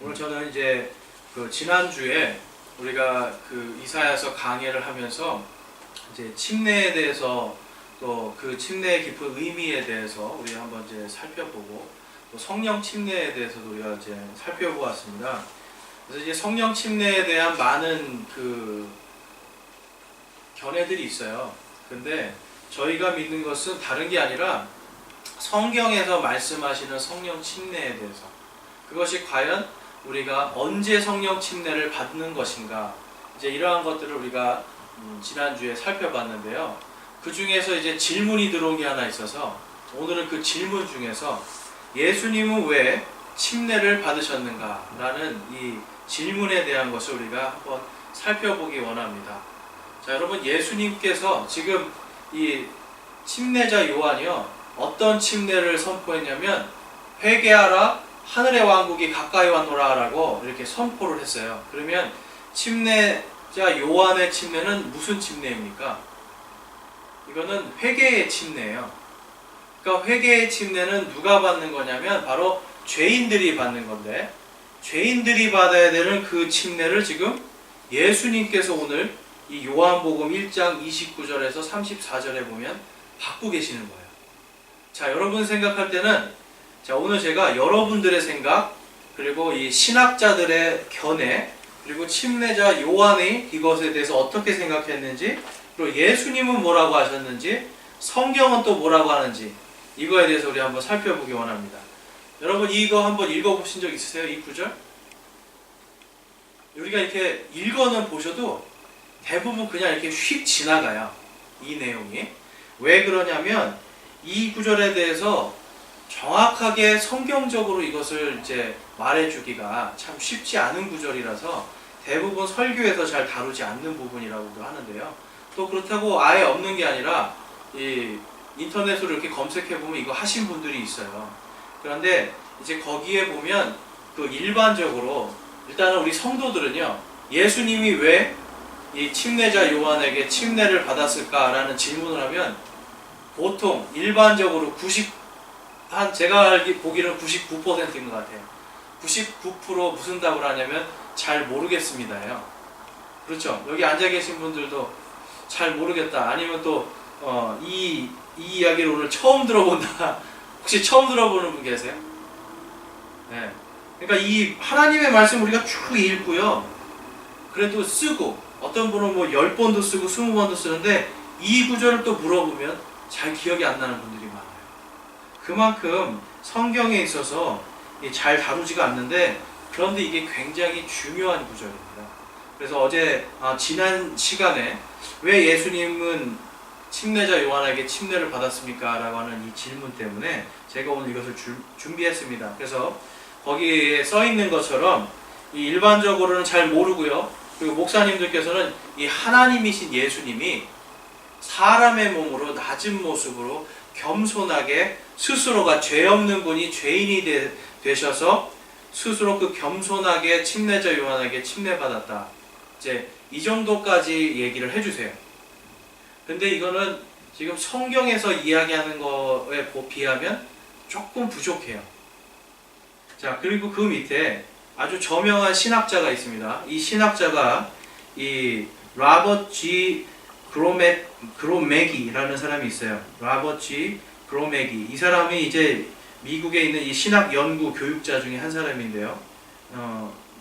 오늘 저는 이제 지난주에 우리가 이사야서 강해를 하면서 이제 침례에 대해서 또 그 침례의 깊은 의미에 대해서 우리 한번 이제 살펴보고 또 성령 침례에 대해서도 우리가 이제 살펴보았습니다. 그래서 이제 성령 침례에 대한 많은 견해들이 있어요. 근데 저희가 믿는 것은 다른 게 아니라 성경에서 말씀하시는 성령 침례에 대해서, 그것이 과연 우리가 언제 성령 침례를 받는 것인가, 이제 이러한 것들을 우리가 지난주에 살펴봤는데요. 그 중에서 이제 질문이 들어온 게 하나 있어서 오늘은 그 질문 중에서 예수님은 왜 침례를 받으셨는가 라는 이 질문에 대한 것을 우리가 한번 살펴보기 원합니다. 자, 여러분, 예수님께서 지금 이 침례자 요한이요, 어떤 침례를 선포했냐면 회개하라, 하늘의 왕국이 가까이 왔노라 라고 이렇게 선포를 했어요. 그러면 침례자 요한의 침례는 무슨 침례입니까? 이거는 회개의 침례예요. 그러니까 회개의 침례는 누가 받는 거냐면 바로 죄인들이 받는 건데, 죄인들이 받아야 되는 그 침례를 지금 예수님께서 오늘 이 요한복음 1장 29절에서 34절에 보면 받고 계시는 거예요. 자, 여러분 생각할 때는, 자, 오늘 제가 여러분들의 생각, 그리고 이 신학자들의 견해, 그리고 침례자 요한이 이것에 대해서 어떻게 생각했는지, 그리고 예수님은 뭐라고 하셨는지, 성경은 또 뭐라고 하는지, 이거에 대해서 우리 한번 살펴보기 원합니다. 여러분, 이거 한번 읽어보신 적 있으세요? 이 구절? 우리가 이렇게 읽어는 보셔도 대부분 그냥 이렇게 휙 지나가요. 이 내용이. 왜 그러냐면 이 구절에 대해서 정확하게 성경적으로 이것을 이제 말해주기가 참 쉽지 않은 구절이라서 대부분 설교에서 잘 다루지 않는 부분이라고도 하는데요. 또 그렇다고 아예 없는 게 아니라 이 인터넷으로 이렇게 검색해보면 이거 하신 분들이 있어요. 그런데 이제 거기에 보면 일반적으로 일단은 우리 성도들은요, 예수님이 왜 이 침례자 요한에게 침례를 받았을까라는 질문을 하면 보통 일반적으로 제가 보기로는 99%인 것 같아요. 99% 무슨 답을 하냐면 잘 모르겠습니다예요. 그렇죠? 여기 앉아 계신 분들도 잘 모르겠다, 아니면 또 이 이야기를 오늘 처음 들어본다. 혹시 처음 들어보는 분 계세요? 네. 그러니까 이 하나님의 말씀 우리가 쭉 읽고요, 그래도 쓰고, 어떤 분은 뭐 10번도 쓰고 20번도 쓰는데 이 구절을 또 물어보면 잘 기억이 안 나는 분들이 많아요. 그만큼 성경에 있어서 잘 다루지가 않는데, 그런데 이게 굉장히 중요한 구절입니다. 그래서 지난 시간에 왜 예수님은 침례자 요한에게 침례를 받았습니까? 라고 하는 이 질문 때문에 제가 오늘 이것을 준비했습니다. 그래서 거기에 써 있는 것처럼 일반적으로는 잘 모르고요, 그리고 목사님들께서는 이 하나님이신 예수님이 사람의 몸으로 낮은 모습으로 겸손하게 스스로가 죄 없는 분이 죄인이 되셔서 스스로 겸손하게 침례자 요한에게 침례받았다, 이제 이 정도까지 얘기를 해주세요. 근데 이거는 지금 성경에서 이야기하는 거에 비하면 조금 부족해요. 자, 그리고 그 밑에 아주 저명한 신학자가 있습니다. 이 신학자가 이 로버트 G. 그로메기라는 사람이 있어요. 로버트 G. 그로메기. 이 사람이 이제 미국에 있는 이 신학 연구 교육자 중에 한 사람인데요.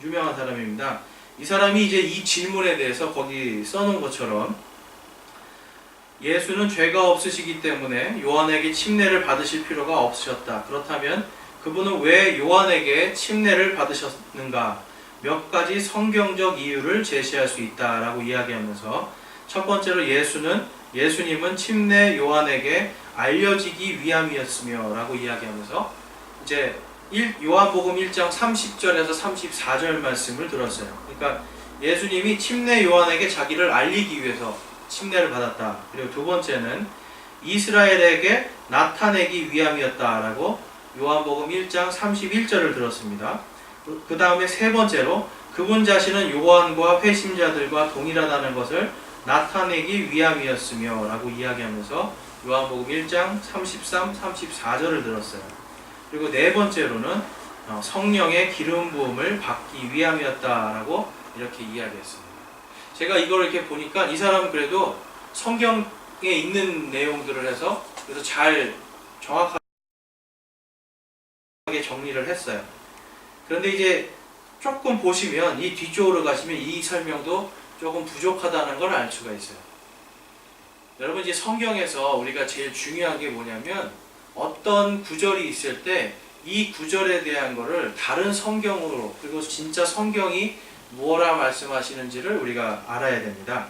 유명한 사람입니다. 이 사람이 이제 이 질문에 대해서 거기 써놓은 것처럼 예수는 죄가 없으시기 때문에 요한에게 침례를 받으실 필요가 없으셨다. 그렇다면 그분은 왜 요한에게 침례를 받으셨는가? 몇 가지 성경적 이유를 제시할 수 있다라고 이야기하면서, 첫 번째로 예수님은 침례 요한에게 알려지기 위함이었으며 라고 이야기하면서 이제 요한복음 1장 30절에서 34절 말씀을 들었어요. 그러니까 예수님이 침례 요한에게 자기를 알리기 위해서 침례를 받았다. 그리고 두 번째는 이스라엘에게 나타내기 위함이었다라고 요한복음 1장 31절을 들었습니다. 그 다음에 세 번째로 그분 자신은 요한과 회심자들과 동일하다는 것을 나타내기 위함이었으며 라고 이야기하면서 요한복음 1장 33, 34절을 들었어요. 그리고 네 번째로는 성령의 기름 부음을 받기 위함이었다라고 이렇게 이야기했습니다. 제가 이걸 이렇게 보니까 이 사람은 그래도 성경에 있는 내용들을 해서 그래서 잘 정확하게 정리를 했어요. 그런데 이제 조금 보시면 이 뒤쪽으로 가시면 이 설명도 조금 부족하다는 걸 알 수가 있어요. 여러분 이제 성경에서 우리가 제일 중요한 게 뭐냐면 어떤 구절이 있을 때 이 구절에 대한 거를 다른 성경으로 그리고 진짜 성경이 뭐라 말씀하시는지를 우리가 알아야 됩니다.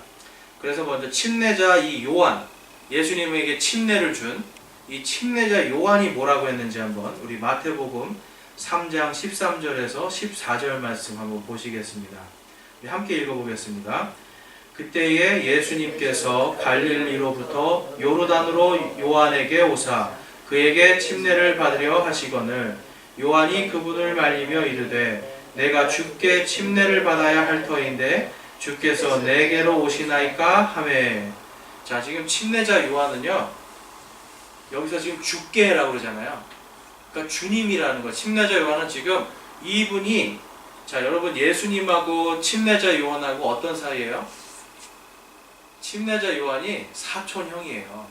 그래서 먼저 침례자 이 요한, 예수님에게 침례를 준 이 침례자 요한이 뭐라고 했는지 한번 우리 마태복음 3장 13절에서 14절 말씀 한번 보시겠습니다. 우리 함께 읽어보겠습니다. 그때에 예수님께서 갈릴리로부터 요르단으로 요한에게 오사 그에게 침례를 받으려 하시거늘 요한이 그분을 말리며 이르되 내가 주께 침례를 받아야 할 터인데 주께서 내게로 오시나이까 하매. 자, 지금 침례자 요한은요 여기서 지금 주께라고 그러잖아요. 그러니까 주님이라는 거. 침례자 요한은 지금 이분이 자 여러분 예수님하고 침례자 요한하고 어떤 사이예요? 침례자 요한이 사촌형이에요.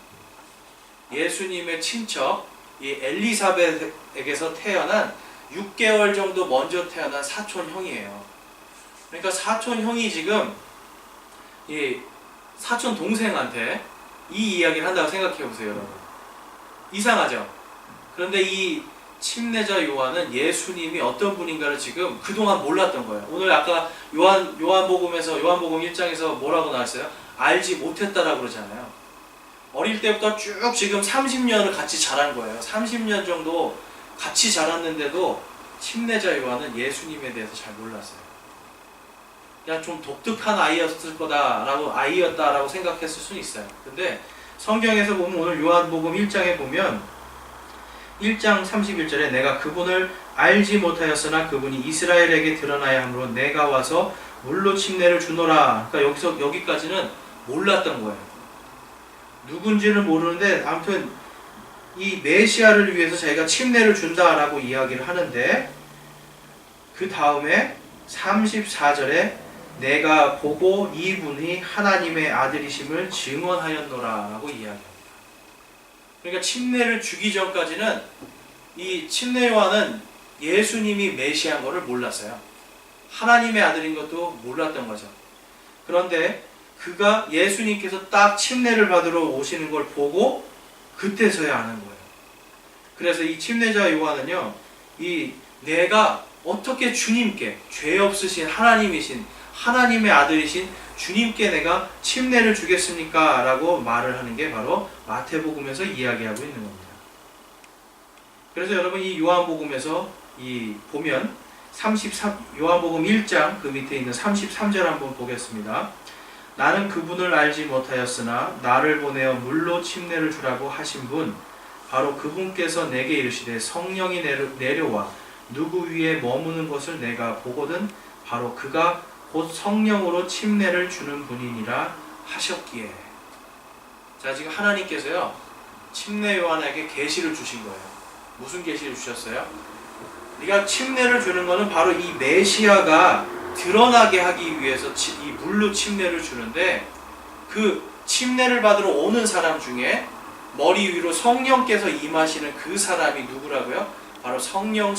예수님의 친척 이 엘리사벳에게서 태어난 6개월 정도 먼저 태어난 사촌형이에요. 그러니까 사촌형이 지금 이 사촌 동생한테 이 이야기를 한다고 생각해 보세요, 여러분. 이상하죠? 그런데 이 침례자 요한은 예수님이 어떤 분인가를 지금 그동안 몰랐던 거예요. 오늘 아까 요한복음 1장에서 뭐라고 나왔어요? 알지 못했다라고 그러잖아요. 어릴 때부터 쭉 지금 30년을 같이 자란 거예요. 30년 정도 같이 자랐는데도 침례자 요한은 예수님에 대해서 잘 몰랐어요. 그냥 좀 독특한 아이였다라고 생각했을 수는 있어요. 근데 성경에서 보면 오늘 요한복음 1장에 보면 1장 31절에 내가 그분을 알지 못하였으나 그분이 이스라엘에게 드러나야 하므로 내가 와서 물로 침례를 주노라. 그러니까 여기까지는 몰랐던 거예요. 누군지는 모르는데 아무튼 이 메시아를 위해서 자기가 침례를 준다라고 이야기를 하는데 그 다음에 34절에 내가 보고 이분이 하나님의 아들이심을 증언하였노라 라고 이야기합니다. 그러니까 침례를 주기 전까지는 이 침례 요한은 예수님이 메시아인 것을 몰랐어요. 하나님의 아들인 것도 몰랐던 거죠. 그런데 그가 예수님께서 딱 침례를 받으러 오시는 걸 보고 그때서야 아는 거예요. 그래서 이 침례자 요한은요, 내가 어떻게 주님께 죄 없으신 하나님이신 하나님의 아들이신 주님께 내가 침례를 주겠습니까? 라고 말을 하는 게 바로 마태복음에서 이야기하고 있는 겁니다. 그래서 여러분 이 요한복음에서 보면 요한복음 1장 그 밑에 있는 33절 한번 보겠습니다. 나는 그분을 알지 못하였으나 나를 보내어 물로 침례를 주라고 하신 분 바로 그분께서 내게 이르시되 성령이 내려와 누구 위에 머무는 것을 내가 보거든 바로 그가 곧 성령으로 침례를 주는 분이니라 하셨기에. 자, 지금 하나님께서요 침례 요한에게 계시를 주신 거예요. 무슨 계시를 주셨어요? 네가 침례를 주는 것은 바로 이 메시아가 드러나게 하기 위해서 이 물로 침례를 주는데 그 침례를 받으러 오는 사람 중에 머리 위로 성령께서 임하시는 그 사람이 누구라고요? 바로 성령으로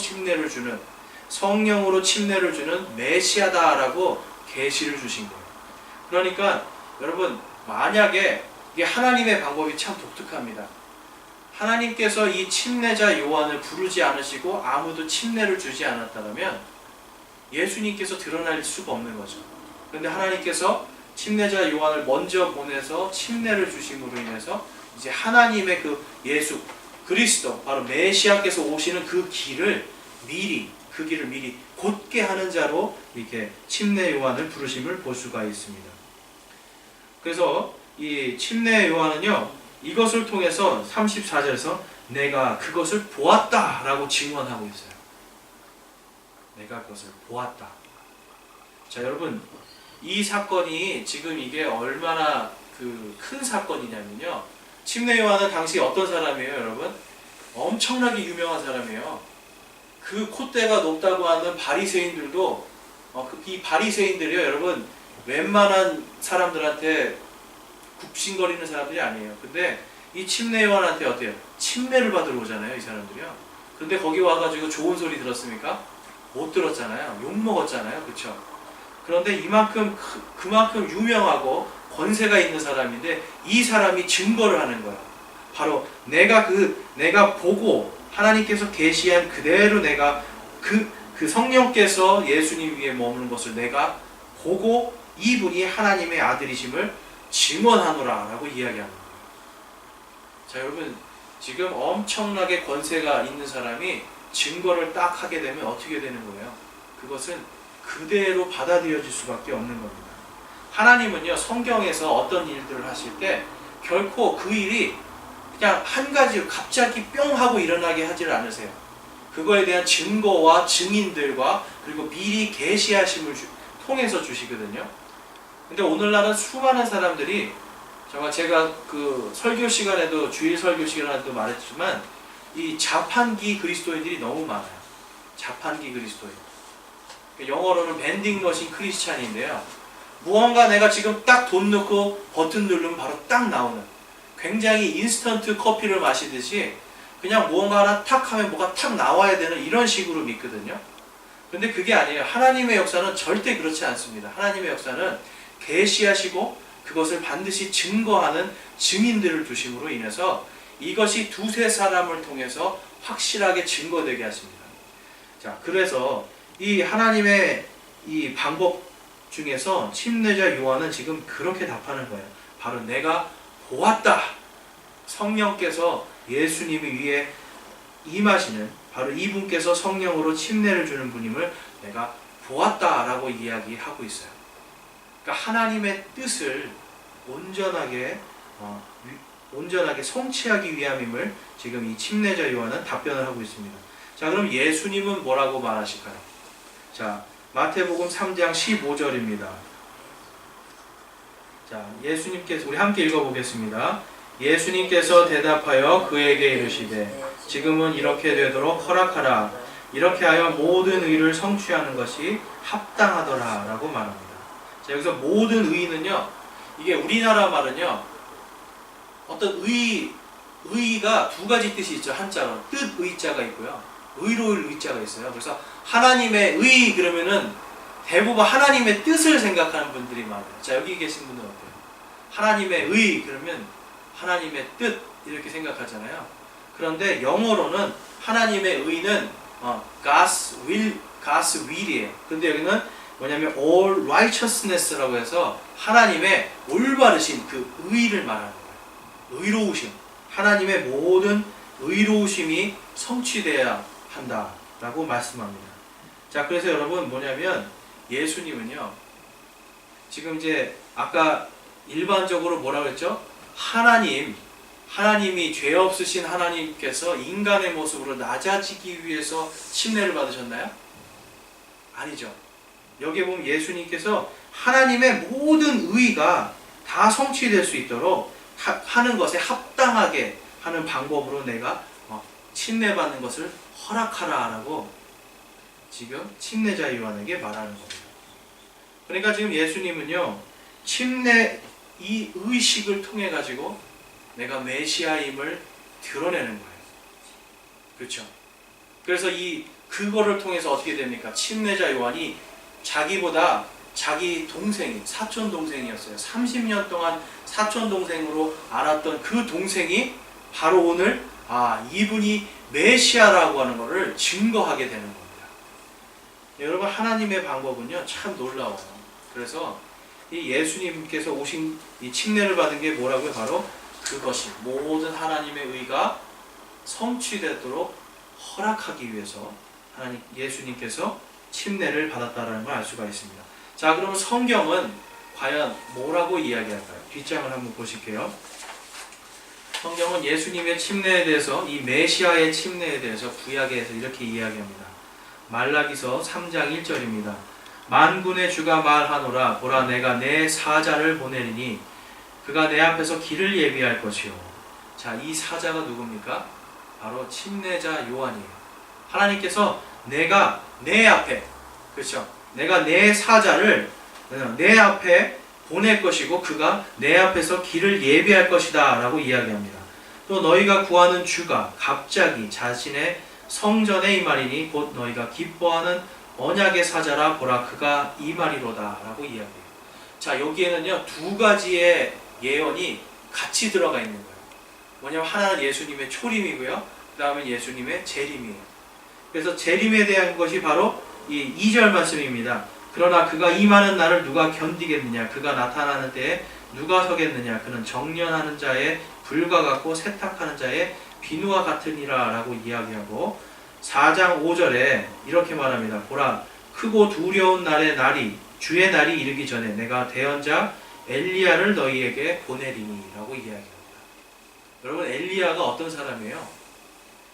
침례를 주는 메시아다라고 계시를 주신 거예요. 그러니까 여러분 만약에 이게 하나님의 방법이 참 독특합니다. 하나님께서 이 침례자 요한을 부르지 않으시고 아무도 침례를 주지 않았다면 예수님께서 드러날 수가 없는 거죠. 그런데 하나님께서 침례자 요한을 먼저 보내서 침례를 주심으로 인해서 이제 하나님의 그 예수 그리스도 바로 메시아께서 오시는 그 길을 미리 곧게 하는 자로 이렇게 침례 요한을 부르심을 볼 수가 있습니다. 그래서 이 침례 요한은요 이것을 통해서 34절에서 내가 그것을 보았다라고 증언하고 있어요. 내가 그것을 보았다. 자, 여러분 이 사건이 지금 이게 얼마나 큰 사건이냐면요. 침례 요한은 당시 어떤 사람이에요, 여러분? 엄청나게 유명한 사람이에요. 그 콧대가 높다고 하는 바리새인들도 이 바리새인들이요, 여러분, 웬만한 사람들한테 굽신거리는 사람들이 아니에요. 근데 이 침례 요한한테 어때요? 침례를 받으러 오잖아요, 이 사람들이요. 근데 거기 와가지고 좋은 소리 들었습니까? 못 들었잖아요. 욕 먹었잖아요, 그렇죠? 그런데 그만큼 유명하고 권세가 있는 사람인데 이 사람이 증거를 하는 거야. 바로 내가 보고 하나님께서 계시한 그대로 내가 그 성령께서 예수님 위에 머무는 것을 내가 보고 이분이 하나님의 아들이심을 증언하노라 라고 이야기하는 거예요. 자, 여러분, 지금 엄청나게 권세가 있는 사람이 증거를 딱 하게 되면 어떻게 되는 거예요? 그것은 그대로 받아들여질 수밖에 없는 겁니다. 하나님은요, 성경에서 어떤 일들을 하실 때 결코 그 일이 그냥 한 가지로 갑자기 뿅 하고 일어나게 하지를 않으세요. 그거에 대한 증거와 증인들과 그리고 미리 계시하심을 통해서 주시거든요. 근데 오늘날은 수많은 사람들이 정말 제가 그 설교 시간에도 주일 설교 시간에도 말했지만 이 자판기 그리스도인들이 너무 많아요. 자판기 그리스도인. 영어로는 벤딩 머신 크리스찬인데요. 무언가 내가 지금 딱 돈 넣고 버튼 누르면 바로 딱 나오는, 굉장히 인스턴트 커피를 마시듯이 그냥 무언가 하나 탁 하면 뭐가 탁 나와야 되는 이런 식으로 믿거든요. 근데 그게 아니에요. 하나님의 역사는 절대 그렇지 않습니다. 하나님의 역사는 계시하시고 그것을 반드시 증거하는 증인들을 두심으로 인해서 이것이 두세 사람을 통해서 확실하게 증거되게 하십니다. 자, 그래서 이 하나님의 이 방법 중에서 침례자 요한은 지금 그렇게 답하는 거예요. 바로 내가 보았다. 성령께서 예수님이 위에 임하시는 바로 이분께서 성령으로 침례를 주는 분임을 내가 보았다라고 이야기하고 있어요. 그러니까 하나님의 뜻을 온전하게 성취하기 위함임을 지금 이 침례자 요한은 답변을 하고 있습니다. 자, 그럼 예수님은 뭐라고 말하실까요? 자, 마태복음 3장 15절입니다. 자, 예수님께서, 우리 함께 읽어보겠습니다. 예수님께서 대답하여 그에게 이르시되 지금은 이렇게 되도록 허락하라. 이렇게 하여 모든 의를 성취하는 것이 합당하더라 라고 말합니다. 자, 여기서 모든 의는요, 이게 우리나라 말은요, 어떤 의가 두 가지 뜻이 있죠. 한자로 뜻 의자가 있고요, 의로울 의자가 있어요. 그래서 하나님의 의 그러면은 대부분 하나님의 뜻을 생각하는 분들이 많아요. 자, 여기 계신 분들은 어때요? 하나님의 의 그러면 하나님의 뜻 이렇게 생각하잖아요. 그런데 영어로는 하나님의 의는 God's will이에요. 근데 여기는 뭐냐면 all righteousness라고 해서 하나님의 올바르신 그 의를 말하는 거예요. 의로우심. 하나님의 모든 의로우심이 성취되어야 한다라고 말씀합니다. 자, 그래서 여러분 뭐냐면 예수님은요, 지금 이제 아까 일반적으로 뭐라고 했죠? 하나님이 죄 없으신 하나님께서 인간의 모습으로 낮아지기 위해서 침례를 받으셨나요? 아니죠. 여기에 보면 예수님께서 하나님의 모든 의가 다 성취될 수 있도록 하는 것에 합당하게 하는 방법으로 내가 침례받는 것을 허락하라라고 지금 침례자 요한에게 말하는 겁니다. 그러니까 지금 예수님은요, 침례 이 의식을 통해 가지고 내가 메시아임을 드러내는 거예요. 그렇죠? 그래서 그거를 통해서 어떻게 됩니까? 침례자 요한이 자기보다 자기 동생이 사촌 동생이었어요. 30년 동안 사촌 동생으로 알았던 그 동생이 바로 오늘 이분이 메시아라고 하는 것을 증거하게 되는 겁니다. 여러분, 하나님의 방법은요 참 놀라워요. 그래서 이 예수님께서 오신 이 침례를 받은 게 뭐라고요? 바로 그것이 모든 하나님의 의가 성취되도록 허락하기 위해서 예수님께서 침례를 받았다는 걸 알 수가 있습니다. 자, 그러면 성경은 과연 뭐라고 이야기할까요? 뒷장을 한번 보실게요. 성경은 예수님의 침례에 대해서, 이 메시아의 침례에 대해서 구약에서 이렇게 이야기합니다. 말라기서 3장 1절입니다. 만군의 주가 말하노라. 보라, 내가 내 사자를 보내리니 그가 내 앞에서 길을 예비할 것이요. 자, 이 사자가 누굽니까? 바로 침례자 요한이에요. 하나님께서 내가 내 앞에, 그렇죠? 내가 내 사자를 내 앞에 보낼 것이고 그가 내 앞에서 길을 예비할 것이다 라고 이야기합니다. 또 너희가 구하는 주가 갑자기 자신의 성전에 임하리니 곧 너희가 기뻐하는 언약의 사자라 보라 그가 임하리로다 라고 이야기해요. 자, 여기에는요 두 가지의 예언이 같이 들어가 있는 거예요. 뭐냐면 하나는 예수님의 초림이고요, 그 다음에 예수님의 재림이에요. 그래서 재림에 대한 것이 바로 이 2절 말씀입니다. 그러나 그가 임하는 날을 누가 견디겠느냐, 그가 나타나는 때에 누가 서겠느냐, 그는 정련하는 자의 불과 같고 세탁하는 자의 비누와 같으니라 라고 이야기하고, 4장 5절에 이렇게 말합니다. 보라 크고 두려운 날이 주의 날이 이르기 전에 내가 대언자 엘리야를 너희에게 보내리니 라고 이야기합니다. 여러분, 엘리야가 어떤 사람이에요?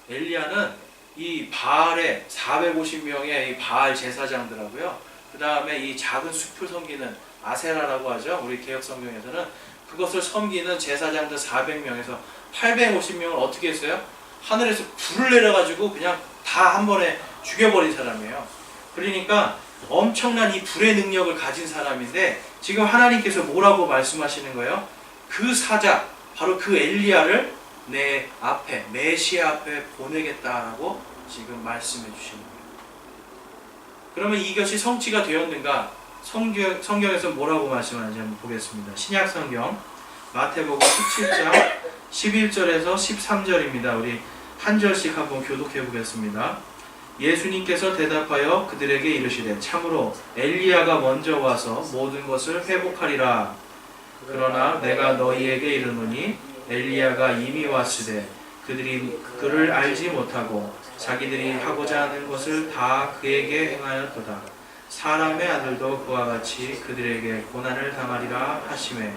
엘리야는 이 바알의 450명의 이 바알 제사장들하고요, 그 다음에 이 작은 숲을 섬기는 아세라라고 하죠. 우리 개혁 성경에서는 그것을 섬기는 제사장들 400명에서 850명을 어떻게 했어요? 하늘에서 불을 내려가지고 그냥 다 한 번에 죽여버린 사람이에요. 그러니까 엄청난 이 불의 능력을 가진 사람인데, 지금 하나님께서 뭐라고 말씀하시는 거예요? 그 사자, 바로 그 엘리야를 내 앞에, 메시아 앞에 보내겠다라고 지금 말씀해 주시는 거예요. 그러면 이것이 성취가 되었는가? 성경에서 뭐라고 말씀하는지 한번 보겠습니다. 신약 성경 마태복음 17장 11절에서 13절입니다. 우리 한 절씩 한번 교독해 보겠습니다. 예수님께서 대답하여 그들에게 이르시되 참으로 엘리야가 먼저 와서 모든 것을 회복하리라. 그러나 내가 너희에게 이르노니 엘리야가 이미 왔으되 그들이 그를 알지 못하고 자기들이 하고자 하는 것을 다 그에게 행하였도다. 사람의 아들도 그와 같이 그들에게 고난을 당하리라 하시매,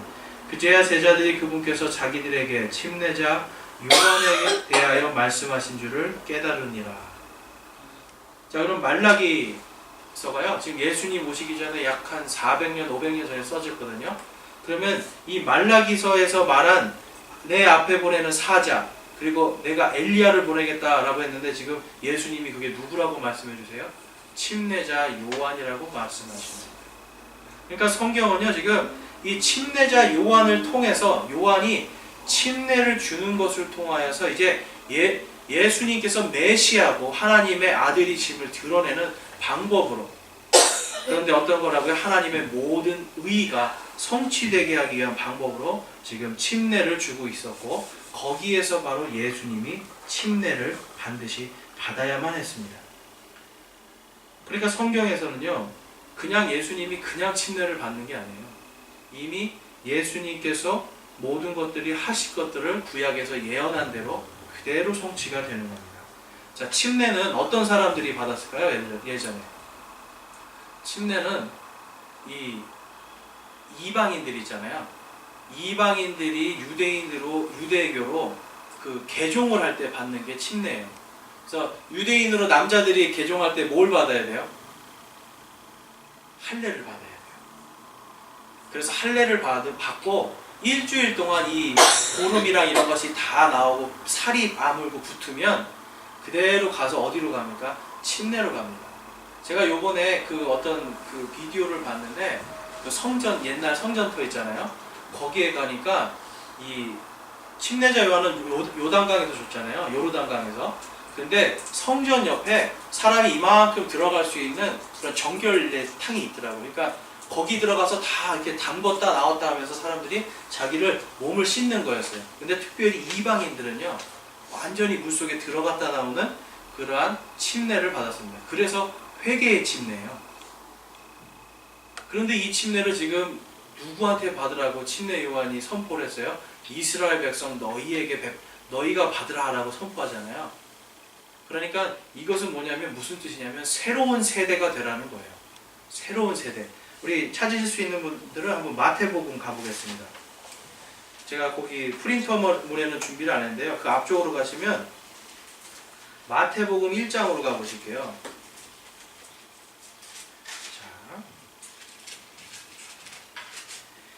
그제야 제자들이 그분께서 자기들에게 침례자 요한에게 대하여 말씀하신 줄을 깨달으니라. 자, 그럼 말라기서가요 지금 예수님 오시기 전에 약 한 400년 500년 전에 써졌거든요. 그러면 이 말라기서에서 말한 내 앞에 보내는 사자, 그리고 내가 엘리야를 보내겠다라고 했는데 지금 예수님이 그게 누구라고 말씀해 주세요? 침례자 요한이라고 말씀하십니다. 그러니까 성경은요 지금 이 침례자 요한을 통해서, 요한이 침례를 주는 것을 통하여서 이제 예수님께서 메시아고 하나님의 아들이심을 드러내는 방법으로, 그런데 어떤 거라고요? 하나님의 모든 의가 성취되게 하기 위한 방법으로 지금 침례를 주고 있었고, 거기에서 바로 예수님이 침례를 반드시 받아야만 했습니다. 그러니까 성경에서는요 그냥 예수님이 그냥 침례를 받는 게 아니에요. 이미 예수님께서 모든 것들이 하실 것들을 구약에서 예언한 대로 그대로 성취가 되는 겁니다. 자, 침례는 어떤 사람들이 받았을까요? 예전에 침례는 이 이방인들이 있잖아요. 이방인들이 유대교로 그 개종을 할 때 받는 게 침례예요. 그래서 유대인으로 남자들이 개종할 때 뭘 받아야 돼요? 할례를 받아야 돼요. 그래서 할례를 받고 일주일 동안 이 고름이랑 이런 것이 다 나오고 살이 아물고 붙으면 그대로 가서 어디로 갑니까? 침례로 갑니다. 제가 요번에 그 어떤 그 비디오를 봤는데, 그 성전, 옛날 성전터 있잖아요. 거기에 가니까 이 침례자 요한은 요단강에서 줬잖아요. 요르단강에서. 근데 성전 옆에 사람이 이만큼 들어갈 수 있는 그런 정결의 탕이 있더라고요. 그러니까 거기 들어가서 다 이렇게 담궜다 나왔다 하면서 사람들이 자기를 몸을 씻는 거였어요. 근데 특별히 이방인들은요 완전히 물속에 들어갔다 나오는 그러한 침례를 받았습니다. 그래서 회개의 침례예요. 그런데 이 침례를 지금 누구한테 받으라고 침례 요한이 선포를 했어요? 이스라엘 백성 너희가 받으라 라고 선포하잖아요. 그러니까 이것은 뭐냐면 무슨 뜻이냐면 새로운 세대가 되라는 거예요. 새로운 세대. 우리 찾으실 수 있는 분들은 한번 마태복음 가보겠습니다. 제가 거기 프린터물에는 준비를 안 했는데요. 그 앞쪽으로 가시면 마태복음 1장으로 가보실게요. 자,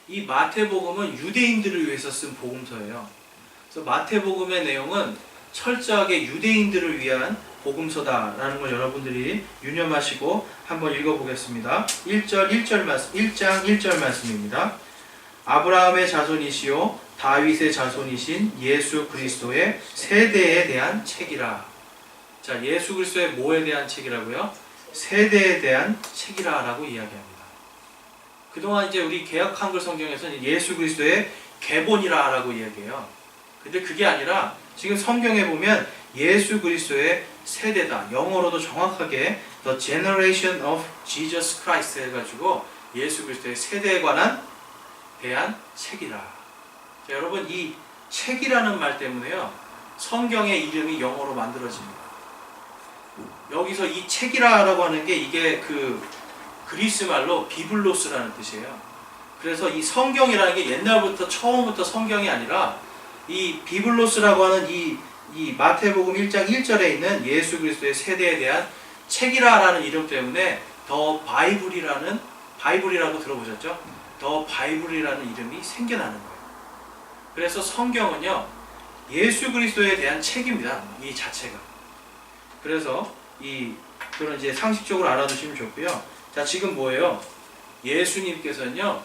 이 마태복음은 유대인들을 위해서 쓴 복음서예요. 그래서 마태복음의 내용은 철저하게 유대인들을 위한 복음서다라는 걸 여러분들이 유념하시고 한번 읽어보겠습니다. 1장 1절 말씀입니다. 아브라함의 자손이시요 다윗의 자손이신 예수 그리스도의 세대에 대한 책이라. 자, 예수 그리스도의 뭐에 대한 책이라고요? 세대에 대한 책이라 라고 이야기합니다. 그동안 이제 우리 개역 한글 성경에서는 예수 그리스도의 계본이라 라고 이야기해요. 근데 그게 아니라 지금 성경에 보면 예수 그리스도의 세대다. 영어로도 정확하게 The Generation of Jesus Christ 해가지고 예수 그리스도의 세대에 관한 대한 책이라. 자, 여러분 이 책이라는 말 때문에요. 성경의 이름이 영어로 만들어집니다. 여기서 이 책이라고 하는 게 이게 그 그리스 말로 비블로스라는 뜻이에요. 그래서 이 성경이라는 게 옛날부터 처음부터 성경이 아니라 이 비블로스라고 하는 이 마태복음 1장 1절에 있는 예수 그리스도의 세대에 대한 책이라라는 이름 때문에 더 바이블이라고 들어보셨죠? 더 바이블이라는 이름이 생겨나는 거예요. 그래서 성경은요 예수 그리스도에 대한 책입니다. 이 자체가. 그래서 그런 이제 상식적으로 알아두시면 좋고요. 자, 지금 뭐예요? 예수님께서는요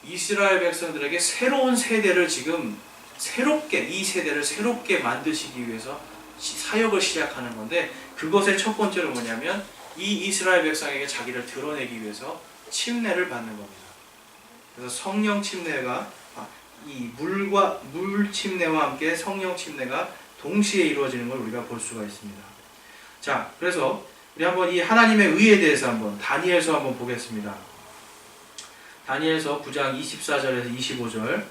이스라엘 백성들에게 새로운 세대를 지금 이 세대를 새롭게 만드시기 위해서 사역을 시작하는 건데, 그것의 첫 번째로 뭐냐면 이 이스라엘 백성에게 자기를 드러내기 위해서 침례를 받는 겁니다. 그래서 성령 침례가 이 물 침례와 함께 성령 침례가 동시에 이루어지는 걸 우리가 볼 수가 있습니다. 자, 그래서 우리 한번 이 하나님의 의에 대해서 한번 다니엘서 한번 보겠습니다. 다니엘서 9장 24절에서 25절.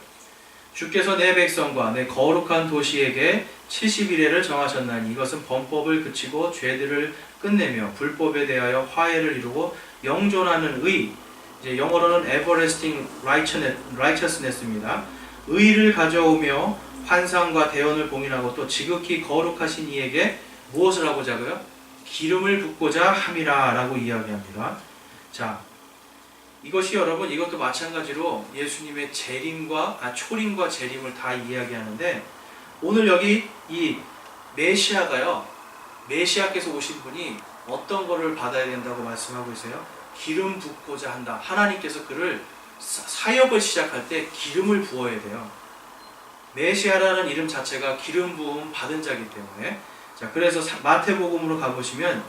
주께서 내 백성과 내 거룩한 도시에게 70일회를 정하셨나니 이것은 범법을 그치고 죄들을 끝내며 불법에 대하여 화해를 이루고 영존하는 의, 이제 영어로는 everlasting righteousness입니다. 의를 가져오며 환상과 대언을 봉인하고 또 지극히 거룩하신 이에게 무엇을 하고자 하고요? 기름을 붓고자 함이라 라고 이야기합니다. 자, 이것이 여러분 이것도 마찬가지로 예수님의 초림과 재림을 다 이야기하는데, 오늘 여기 이 메시아가요, 메시아께서 오신 분이 어떤 거를 받아야 된다고 말씀하고 있어요? 기름 붓고자 한다. 하나님께서 그를 사역을 시작할 때 기름을 부어야 돼요. 메시아라는 이름 자체가 기름 부음 받은 자이기 때문에. 자, 그래서 마태복음으로 가보시면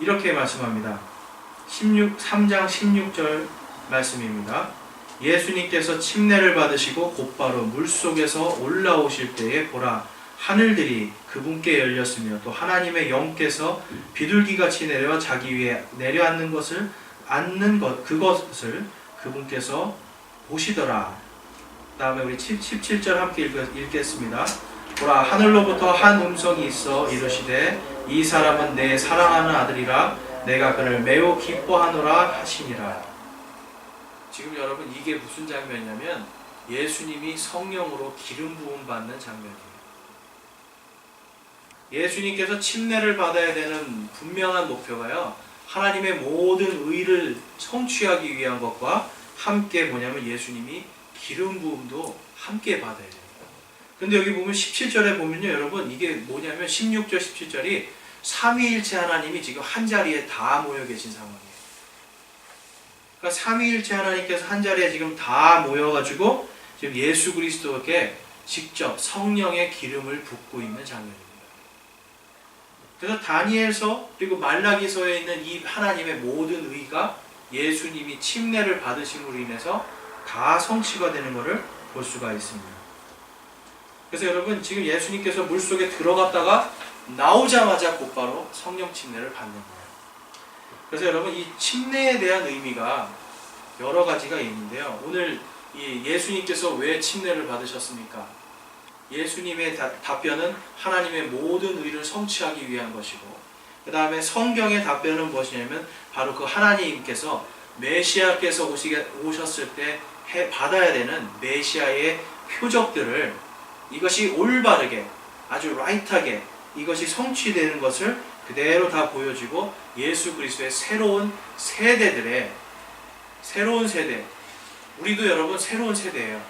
이렇게 말씀합니다. 3장 16절 말씀입니다. 예수님께서 침례를 받으시고 곧바로 물속에서 올라오실 때에 보라 하늘들이 그분께 열렸으며 또 하나님의 영께서 비둘기같이 내려 자기 위에 내려앉는 것을 그것을 그분께서 보시더라. 그 다음에 우리 17절 함께 읽겠습니다. 보라 하늘로부터 한 음성이 있어 이르시되 이 사람은 내 사랑하는 아들이라 내가 그를 매우 기뻐하노라 하시니라. 지금 여러분 이게 무슨 장면이냐면 예수님이 성령으로 기름 부음 받는 장면이에요. 예수님께서 침례를 받아야 되는 분명한 목표가요, 하나님의 모든 의를 성취하기 위한 것과 함께 뭐냐면 예수님이 기름 부음도 함께 받아야 돼요. 근데 여기 보면 17절에 보면요 여러분 이게 뭐냐면 16절 17절이 삼위일체 하나님이 지금 한 자리에 다 모여 계신 상황이에요. 그러니까 삼위일체 하나님께서 한 자리에 지금 다 모여가지고 지금 예수 그리스도에게 직접 성령의 기름을 붓고 있는 장면입니다. 그래서 다니엘서 그리고 말라기서에 있는 이 하나님의 모든 의가 예수님이 침례를 받으심으로 인해서 다 성취가 되는 것을 볼 수가 있습니다. 그래서 여러분 지금 예수님께서 물속에 들어갔다가 나오자마자 곧바로 성령 침례를 받는 거예요. 그래서 여러분 이 침례에 대한 의미가 여러 가지가 있는데요. 오늘 이 예수님께서 왜 침례를 받으셨습니까? 예수님의 답변은 하나님의 모든 의를 성취하기 위한 것이고, 그 다음에 성경의 답변은 무엇이냐면 바로 그 하나님께서 메시아께서 오셨을 때 받아야 되는 메시아의 표적들을 이것이 올바르게 아주 라이트하게 이것이 성취되는 것을 그대로 다 보여주고 예수 그리스도의 새로운 세대, 우리도 여러분 새로운 세대예요.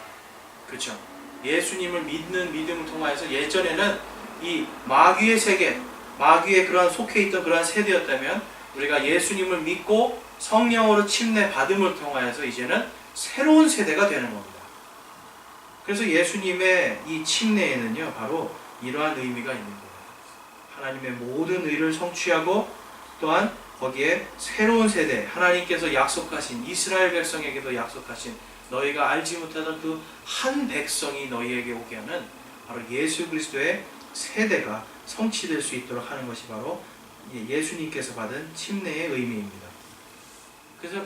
그렇죠? 예수님을 믿는 믿음을 통하여서 예전에는 이 마귀의 세계, 마귀에 그러한 속해 있던 그러한 세대였다면 우리가 예수님을 믿고 성령으로 침례 받음을 통하여서 이제는 새로운 세대가 되는 겁니다. 그래서 예수님의 이 침례에는요 바로 이러한 의미가 있는 거예요. 하나님의 모든 의를 성취하고 또한 거기에 새로운 세대, 하나님께서 약속하신 이스라엘 백성에게도 약속하신 너희가 알지 못하던 그 한 백성이 너희에게 오게 하는 바로 예수 그리스도의 세대가 성취될 수 있도록 하는 것이 바로 예수님께서 받은 침례의 의미입니다. 그래서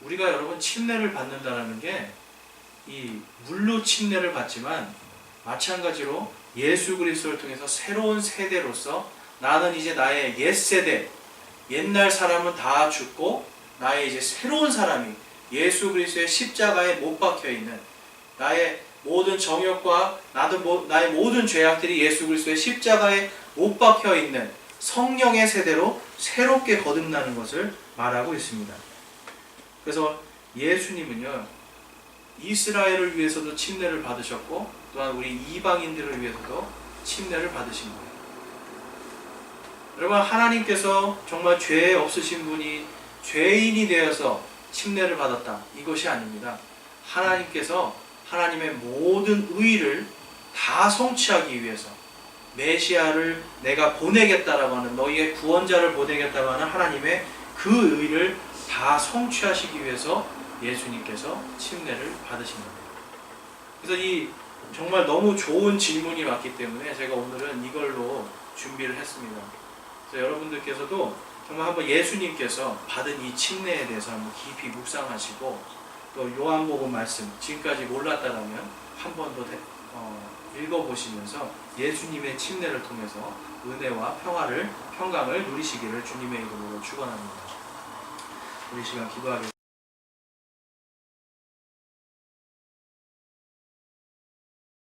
우리가 여러분 침례를 받는다는 게 이 물로 침례를 받지만 마찬가지로 예수 그리스도를 통해서 새로운 세대로서 나는 이제 나의 옛 세대, 옛날 사람은 다 죽고 나의 이제 새로운 사람이 예수 그리스도의 십자가에 못 박혀 있는 나의 모든 정욕과 나의 모든 죄악들이 예수 그리스도의 십자가에 못 박혀 있는 성령의 세대로 새롭게 거듭나는 것을 말하고 있습니다. 그래서 예수님은요 이스라엘을 위해서도 침례를 받으셨고 또한 우리 이방인들을 위해서도 침례를 받으신 거예요. 여러분 하나님께서 정말 죄 없으신 분이 죄인이 되어서 침례를 받았다 이것이 아닙니다. 하나님께서 하나님의 모든 의를 다 성취하기 위해서 메시아를 내가 보내겠다라고 하는 너희의 구원자를 보내겠다고 하는 하나님의 그 의를 다 성취하시기 위해서 예수님께서 침례를 받으신 겁니다. 그래서 이 정말 너무 좋은 질문이 왔기 때문에 제가 오늘은 이걸로 준비를 했습니다. 그래서 여러분들께서도 정말 한번 예수님께서 받은 이 침례에 대해서 한번 깊이 묵상하시고 또 요한복음 말씀 지금까지 몰랐다라면 한 번 더 읽어보시면서 예수님의 침례를 통해서 은혜와 평강을 누리시기를 주님의 이름으로 축원합니다. 우리 시간 기도하겠습니다.